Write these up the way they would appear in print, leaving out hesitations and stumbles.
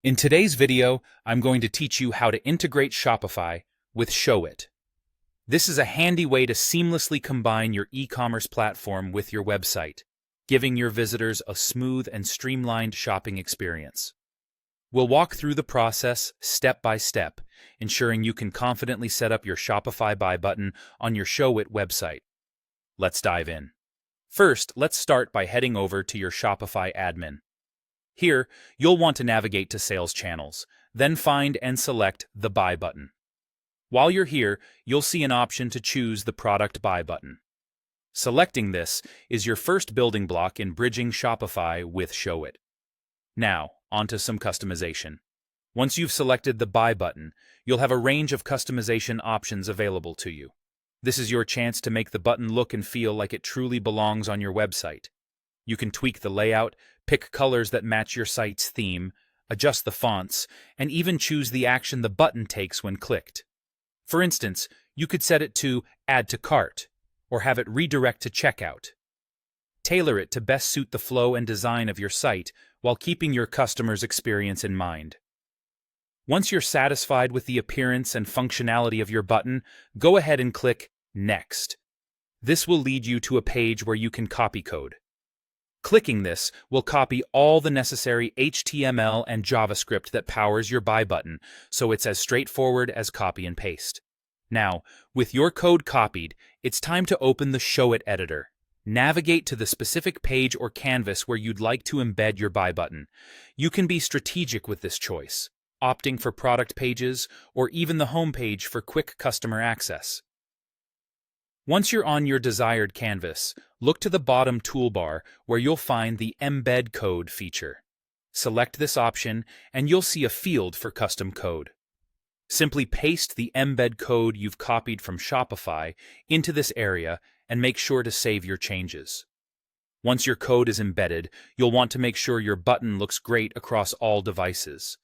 In today's video, I'm going to teach you how to integrate Shopify with Showit. This is a handy way to seamlessly combine your e-commerce platform with your website, giving your visitors a smooth and streamlined shopping experience. We'll walk through the process step by step, ensuring you can confidently set up your Shopify buy button on your Showit website. Let's dive in. First, let's start by heading over to your Shopify admin. Here, you'll want to navigate to Sales Channels, then find and select the Buy button. While you're here, you'll see an option to choose the Product Buy button. Selecting this is your first building block in bridging Shopify with Showit. Now, onto some customization. Once you've selected the Buy button, you'll have a range of customization options available to you. This is your chance to make the button look and feel like it truly belongs on your website. You can tweak the layout, pick colors that match your site's theme, adjust the fonts, and even choose the action the button takes when clicked. For instance, you could set it to Add to Cart, or have it redirect to Checkout. Tailor it to best suit the flow and design of your site while keeping your customer's experience in mind. Once you're satisfied with the appearance and functionality of your button, go ahead and click Next. This will lead you to a page where you can copy code. Clicking this will copy all the necessary HTML and JavaScript that powers your buy button, so it's as straightforward as copy and paste. Now, with your code copied, it's time to open the Showit editor. Navigate to the specific page or canvas where you'd like to embed your buy button. You can be strategic with this choice, opting for product pages or even the home page for quick customer access. Once you're on your desired canvas, look to the bottom toolbar where you'll find the Embed Code feature. Select this option and you'll see a field for custom code. Simply paste the embed code you've copied from Shopify into this area and make sure to save your changes. Once your code is embedded, you'll want to make sure your button looks great across all devices.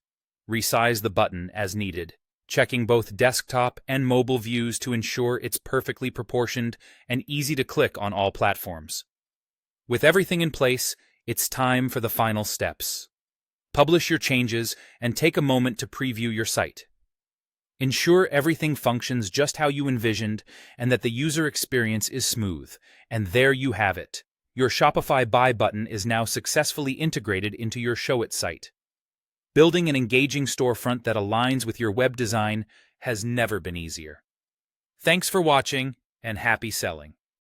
Resize the button as needed, checking both desktop and mobile views to ensure it's perfectly proportioned and easy to click on all platforms. With everything in place, it's time for the final steps. Publish your changes and take a moment to preview your site. Ensure everything functions just how you envisioned and that the user experience is smooth. And there you have it. Your Shopify buy button is now successfully integrated into your Showit site. Building an engaging storefront that aligns with your web design has never been easier. Thanks for watching, and happy selling.